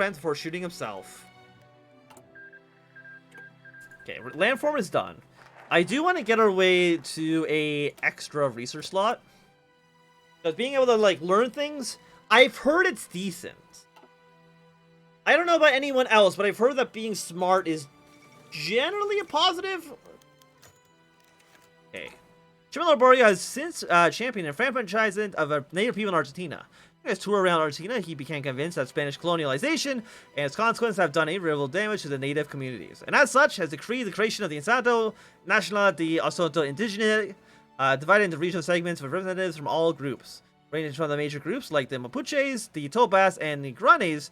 Defense before shooting himself. Okay, landform is done. I do want to get our way to a extra research slot. Because being able to, like, learn things, I've heard it's decent. I don't know about anyone else, but I've heard that being smart is generally a positive. Okay. Chimel Arborio has since championed the enfranchisement of native people in Argentina. In his tour around Argentina, he became convinced that Spanish colonialization and its consequences have done irreversible damage to the native communities, and as such has decreed the creation of the Estado Nacional de Asunto Indígena, divided into regional segments with representatives from all groups, ranging from the major groups like the Mapuches, the Tobas, and the Guaranis,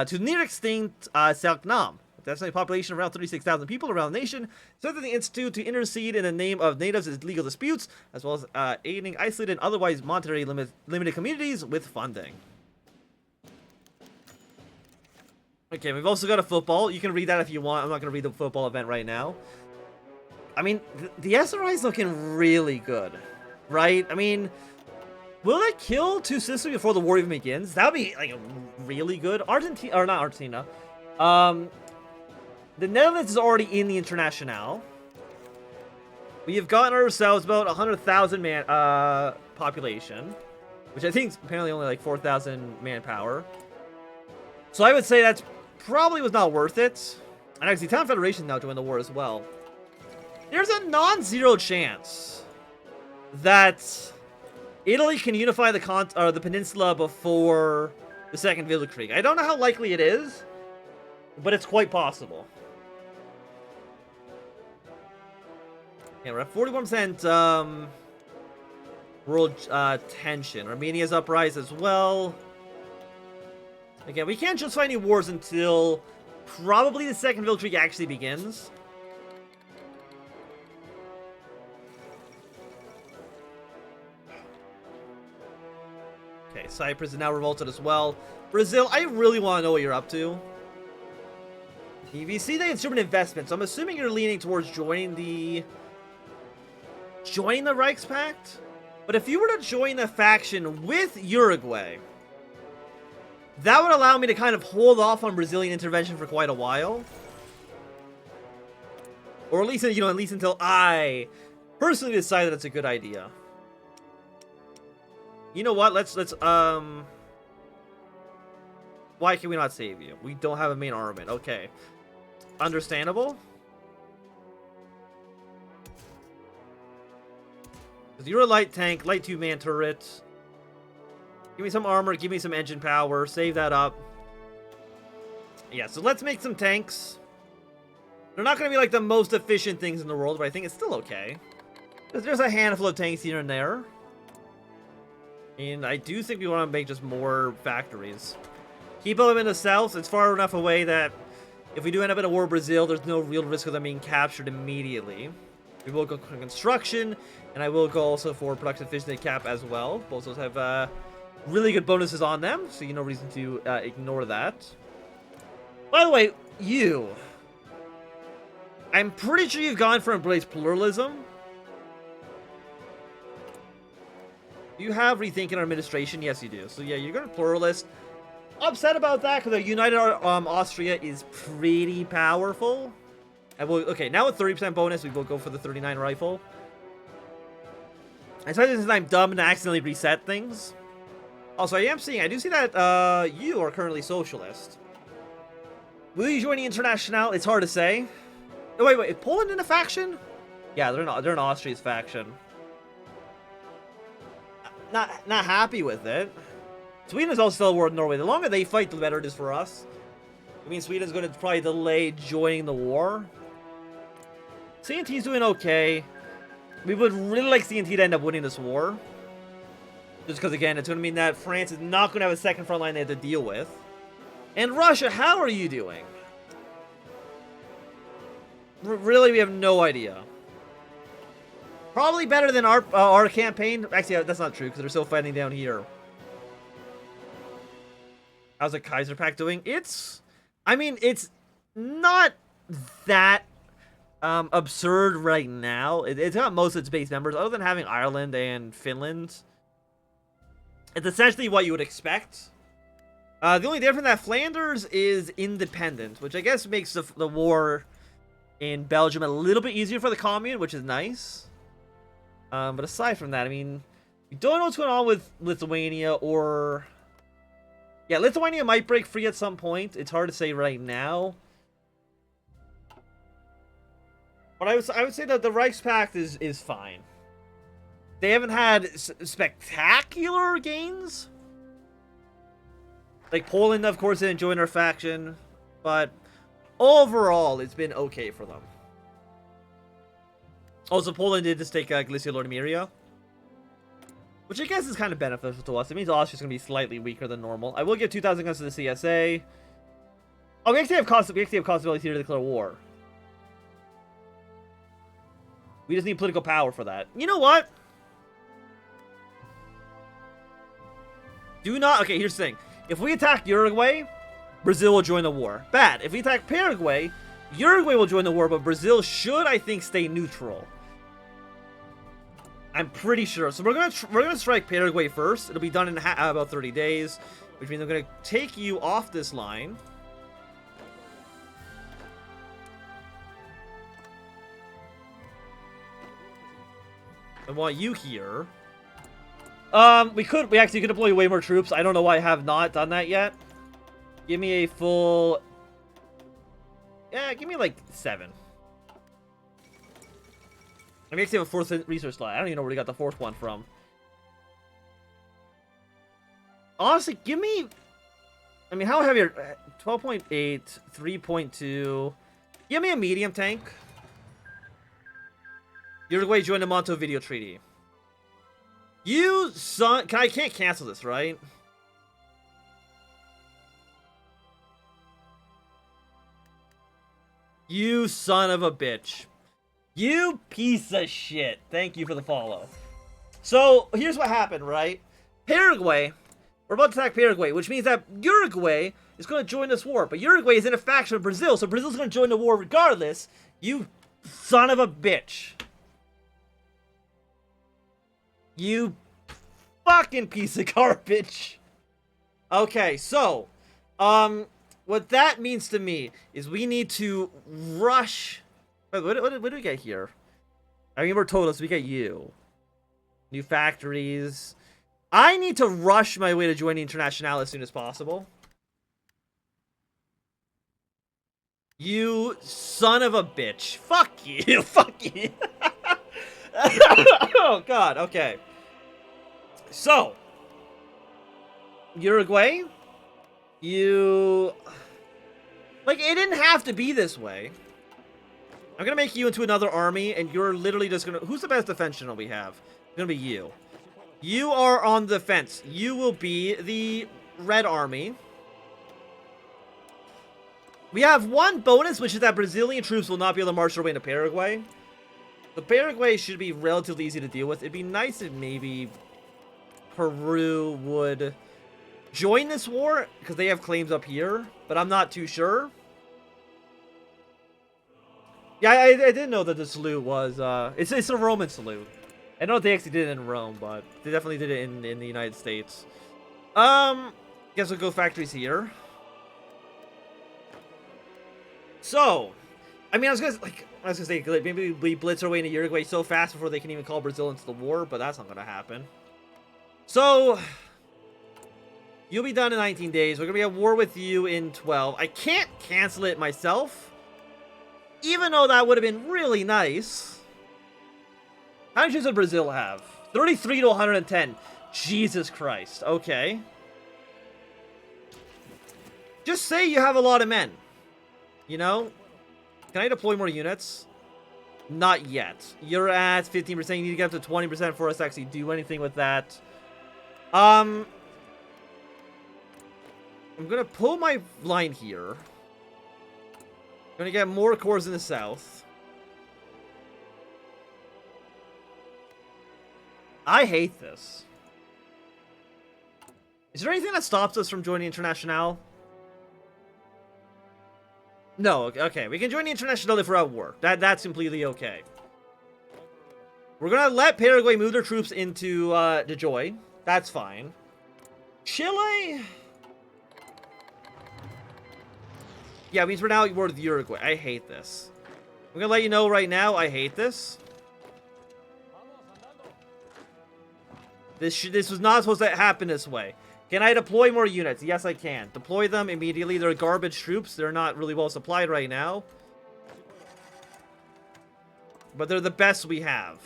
to near extinct Selknam. That's a population of around 36,000 people around the nation. So that the Institute to intercede in the name of natives in legal disputes, as well as aiding isolated and otherwise monetary limited communities with funding. Okay, we've also got a football. You can read that if you want. I'm not going to read the football event right now. I mean, the SRI is looking really good, right? I mean, will it kill two systems before the war even begins? That would be, like, really good. Argentina, or not Argentina. The Netherlands is already in the International. We have gotten ourselves about 100,000 man population, which I think is apparently only like 4,000 manpower. So I would say that's probably was not worth it. And actually, Town Federation now joined the war as well. There's a non-zero chance that Italy can unify the peninsula before the Second Weltkrieg. I don't know how likely it is, but it's quite possible. Yeah, we're at 41% world tension. Armenia's uprise as well. Again, we can't justify any wars until probably the Second Weltkrieg actually begins. Okay, Cyprus is now revolted as well. Brazil, I really want to know what you're up to. You see the instrument investment, so I'm assuming you're leaning towards joining the Reichspakt. But if you were to join the faction with Uruguay, that would allow me to kind of hold off on Brazilian intervention for quite a while. Or at least, you know, at least until I personally decide that it's a good idea. You know what? Let's why can we not save you? We don't have a main armament. Okay. Understandable. Because you're a light tank, light 2-man turret. Give me some armor, give me some engine power, save that up. Yeah, so let's make some tanks. They're not going to be like the most efficient things in the world, but I think it's still okay. There's a handful of tanks here and there. And I do think we want to make just more factories. Keep them in the south. It's far enough away that if we do end up in a war with Brazil, there's no real risk of them being captured immediately. We will go for construction, and I will go also for production efficiency cap as well. Both those have really good bonuses on them, so you no reason to ignore that. By the way, I'm pretty sure you've gone for embrace pluralism. Do you have rethinking our administration? Yes, you do. So yeah, you're going to pluralist. Upset about that because the United Austria is pretty powerful. And okay, now with 30% bonus, we will go for the 39 rifle. Especially since I'm dumb and accidentally reset things. Also, I do see that you are currently socialist. Will you join the International? It's hard to say. Oh, wait, is Poland in a faction? Yeah, they're an Austria's faction. Not happy with it. Sweden is also still at war with Norway. The longer they fight, the better it is for us. I mean, Sweden's going to probably delay joining the war. CNT's doing okay. We would really like CNT to end up winning this war. Just because, again, it's going to mean that France is not going to have a second front line they have to deal with. And Russia, how are you doing? Really, we have no idea. Probably better than our campaign. Actually, that's not true, because they're still fighting down here. How's the Kaiserreich doing? I mean, it's not that absurd right now. It's got most of its base members, other than having Ireland and Finland. It's essentially what you would expect. The only difference that Flanders is independent, which I guess makes the war in Belgium a little bit easier for the commune, which is nice. But aside from that, I mean, we don't know what's going on with Lithuania or... Yeah, Lithuania might break free at some point. It's hard to say right now. But I would say that the Reichspakt is fine. They haven't had spectacular gains. Like, Poland, of course, didn't join our faction. But overall, it's been okay for them. Also, Poland did just take Galicia Lordomeria. Which I guess is kind of beneficial to us. It means Austria's going to be slightly weaker than normal. I will give 2,000 guns to the CSA. Oh, we actually have possibilities here to declare war. We just need political power for that. You know what? Do not... Okay, here's the thing. If we attack Uruguay, Brazil will join the war. Bad. If we attack Paraguay, Uruguay will join the war, but Brazil should, I think, stay neutral. I'm pretty sure. So we're gonna strike Paraguay first. It'll be done in about 30 days, which means I'm gonna take you off this line. I want you here. We actually could deploy way more troops. I don't know why I have not done that yet. Give me a full... Yeah, give me like 7. I mean, actually have a 4th research slot. I don't even know where we got the 4th one from. Honestly, give me... I mean, how heavy are... 12.8, 3.2... Give me a medium tank. Uruguay joined the Montevideo Treaty. You son... I can't cancel this, right? You son of a bitch. You piece of shit. Thank you for the follow. So, here's what happened, right? Paraguay. We're about to attack Paraguay, which means that Uruguay is going to join this war. But Uruguay is in a faction of Brazil, so Brazil's going to join the war regardless. You son of a bitch. You fucking piece of garbage. Okay, so, what that means to me is we need to rush. What do we get here? I mean, we're total, so we get you. New factories. I need to rush my way to join the Internationale as soon as possible. You son of a bitch. Fuck you. Fuck you. Oh, God. Okay. So, Uruguay, you... Like, it didn't have to be this way. I'm gonna make you into another army, and you're literally just gonna... Who's the best defense general we have? It's gonna be you. You are on the defense. You will be the Red Army. We have one bonus, which is that Brazilian troops will not be able to march their way into Paraguay. The Paraguay should be relatively easy to deal with. It'd be nice if maybe Peru would join this war, because they have claims up here, but I'm not too sure. Yeah, I didn't know that the salute was, it's a Roman salute. I know they actually did it in Rome, but they definitely did it in the United States. Guess we'll go factories here. So, I mean, I was gonna say, maybe we blitz our way into Uruguay so fast before they can even call Brazil into the war, but that's not gonna happen. So, you'll be done in 19 days. We're gonna be at war with you in 12. I can't cancel it myself. Even though that would have been really nice. How many troops does Brazil have? 33 to 110. Jesus Christ. Okay. Just say you have a lot of men. You know? Can I deploy more units? Not yet. You're at 15%. You need to get up to 20% for us to actually do anything with that. I'm gonna pull my line here. Gonna get more cores in the south. I hate this. Is there anything that stops us from joining Internationale? No, okay. We can join the Internationale if we're at war. That's completely okay. We're gonna let Paraguay move their troops into DeJoy. That's fine. Chile... Yeah, it means we're now at war with Uruguay. I hate this. I'm gonna let you know right now, I hate this. This was not supposed to happen this way. Can I deploy more units? Yes, I can. Deploy them immediately. They're garbage troops. They're not really well supplied right now. But they're the best we have.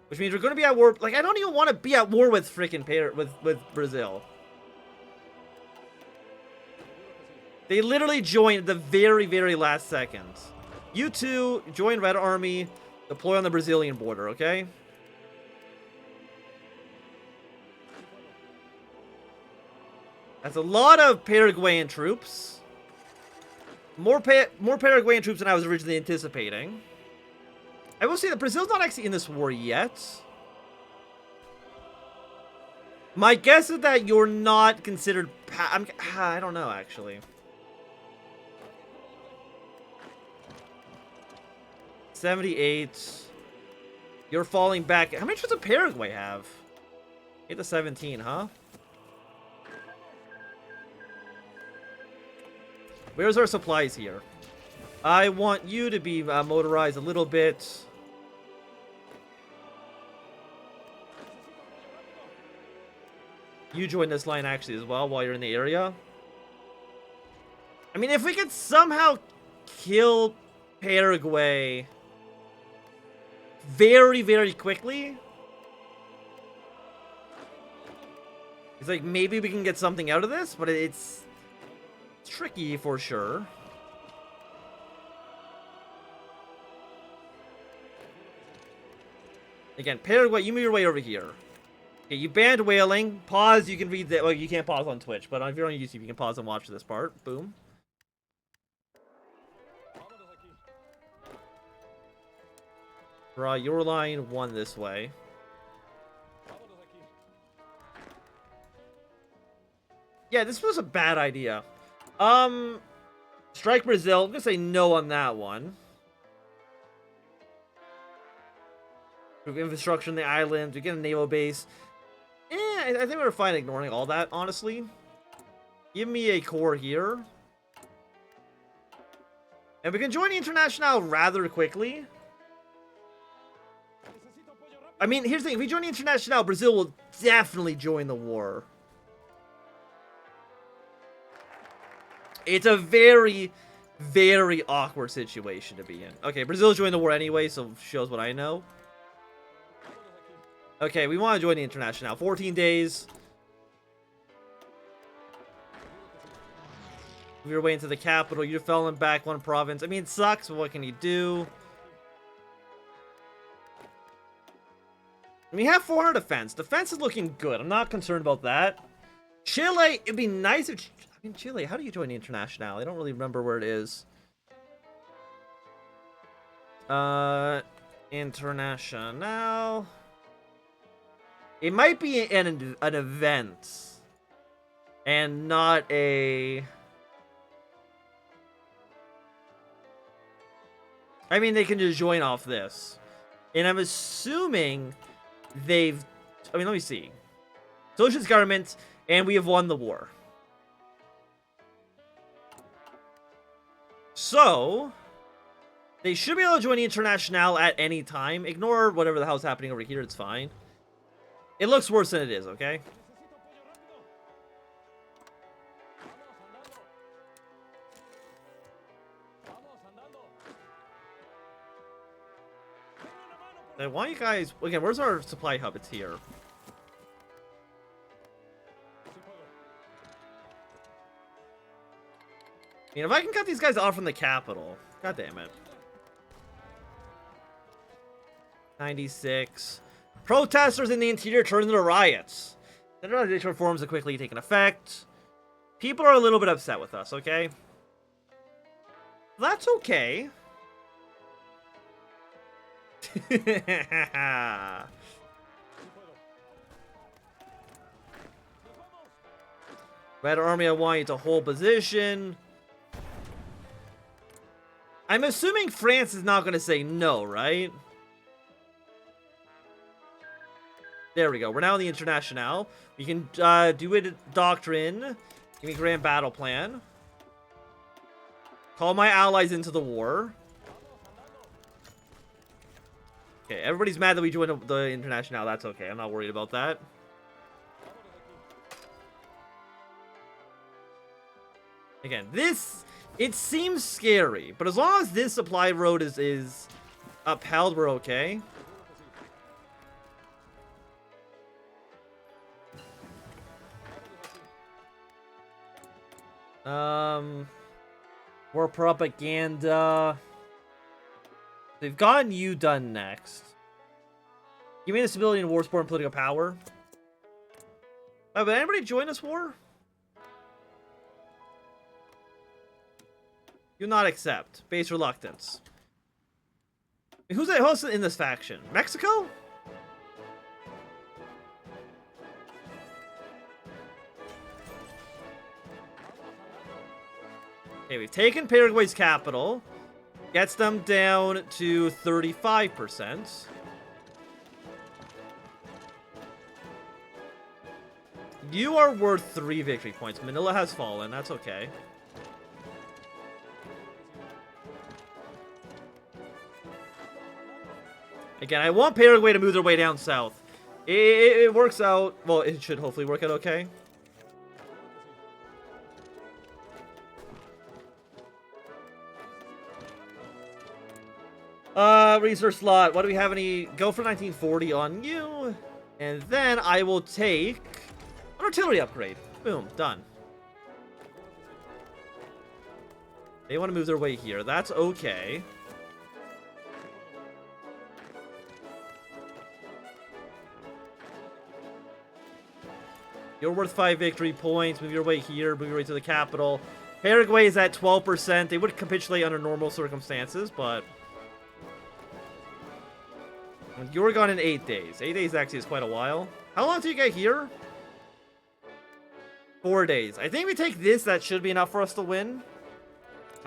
Which means we're going to be at war. Like, I don't even want to be at war with freaking with Brazil. They literally joined at the very, very last second. You two join Red Army. Deploy on the Brazilian border, okay? That's a lot of Paraguayan troops. More Paraguayan troops than I was originally anticipating. I will say that Brazil's not actually in this war yet. My guess is that you're not considered... I don't know, actually. 78. You're falling back. How many troops does Paraguay have? 8 to 17, huh? Where's our supplies here? I want you to be motorized a little bit. You join this line actually as well while you're in the area. I mean, if we could somehow kill Paraguay very, very quickly, it's like maybe we can get something out of this, but it's tricky for sure. Again, Paraguay, you move your way over here. Okay, you banned whaling. Pause, you can read that. Well, you can't pause on Twitch, but if you're on YouTube, you can pause and watch this part. Boom. Draw your line one this way. Yeah, this was a bad idea. Strike Brazil. I'm gonna say no on that one. Improve infrastructure in the islands. We get a naval base. I think we're fine ignoring all that, honestly. Give me a core here. And we can join the International rather quickly. I mean, here's the thing. If we join the International, Brazil will definitely join the war. It's a very, very awkward situation to be in. Okay, Brazil joined the war anyway, so shows what I know. Okay, we want to join the International. 14 days. Move your way into the capital. You're falling back one province. I mean, it sucks, but what can you do? We have 400 defense. Defense is looking good. I'm not concerned about that. Chile, it'd be nice if... I mean, Chile, how do you join the International? I don't really remember where it is. International... It might be an event. And not a... I mean, they can just join off this. And I'm assuming they've... I mean, let me see. Socialist government, and we have won the war. So... They should be able to join the International at any time. Ignore whatever the hell's happening over here, it's fine. It looks worse than it is, okay? Then why you guys... Again, where's our supply hub? It's here. I mean, if I can cut these guys off from the capital... God damn it. 96... Protesters in the interior turn into riots. Centralization reforms are quickly taking effect. People are a little bit upset with us, okay? That's okay. Red Army, I want you to hold position. I'm assuming France is not going to say no, right? There we go. We're now in the International. We can do a doctrine. Give me grand battle plan. Call my allies into the war. Okay, everybody's mad that we joined the International. That's okay. I'm not worried about that. Again, this... It seems scary, but as long as this supply road is upheld, we're okay. War propaganda. They've gotten you done next. Give me the stability and war support and political power. Oh, but anybody join this war? Do not accept. Base reluctance. Who's in this faction? Mexico? Okay, we've taken Paraguay's capital. Gets them down to 35%. You are worth 3 victory points. Manila has fallen. That's okay. Again, I want Paraguay to move their way down south. It works out. Well, it should hopefully work out okay. Research slot. What do we have? Any? Go for 1940 on you. And then I will take an artillery upgrade. Boom. Done. They want to move their way here. That's okay. You're worth 5 victory points. Move your way here. Move your way to the capital. Paraguay is at 12%. They would capitulate under normal circumstances, but... You're gone in 8 days. 8 days actually is quite a while. How long do you get here? 4 days. I think we take this. That should be enough for us to win.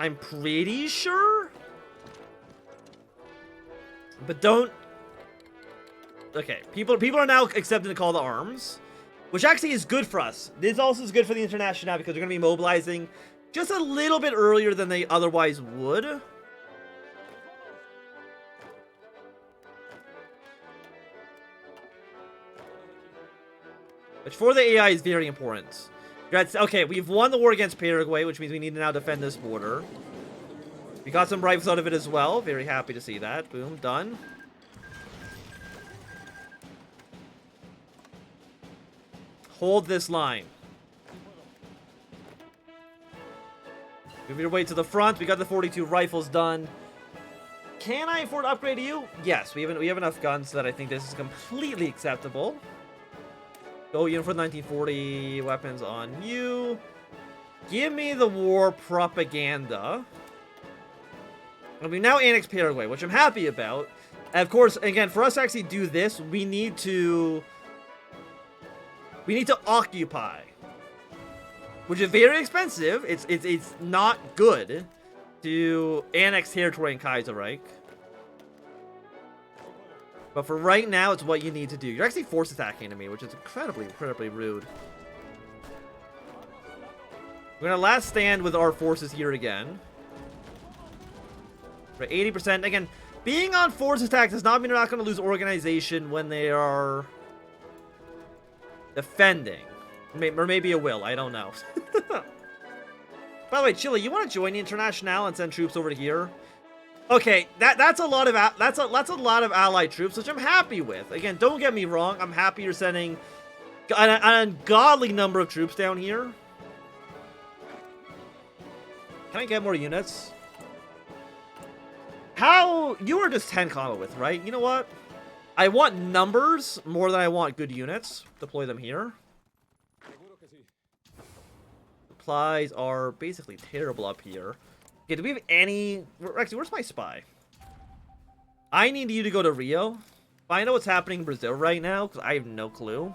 I'm pretty sure. But don't... Okay. People are now accepting the call to arms. Which actually is good for us. This also is good for the International because they're going to be mobilizing just a little bit earlier than they otherwise would. Which for the AI is very important. Okay, we've won the war against Paraguay, which means we need to now defend this border. We got some rifles out of it as well. Very happy to see that. Boom, done. Hold this line. Move your way to the front. We got the 42 rifles done. Can I afford to upgrade to you? Yes, we have enough guns that I think this is completely acceptable. Go in for the 1940 weapons on you. Give me the war propaganda. And we now annexed Paraguay, which I'm happy about. And of course, again, for us to actually do this, we need to occupy, which is very expensive. It's not good to annex territory in Kaiserreich. But for right now, it's what you need to do. You're actually force attacking to me, which is incredibly rude. We're gonna last stand with our forces here again. For 80%. Again, being on force attack does not mean they're not gonna lose organization when they are defending. Or maybe it will. I don't know. By the way, Chile, you want to join the International and send troops over to here? Okay, that's a lot of allied troops, which I'm happy with. Again, don't get me wrong. I'm happy you're sending an ungodly number of troops down here. Can I get more units? How? You are just 10 combat with, right? You know what? I want numbers more than I want good units. Deploy them here. Supplies are basically terrible up here. Okay, do we have any... Actually, where's my spy? I need you to go to Rio. Find out what's happening in Brazil right now, because I have no clue.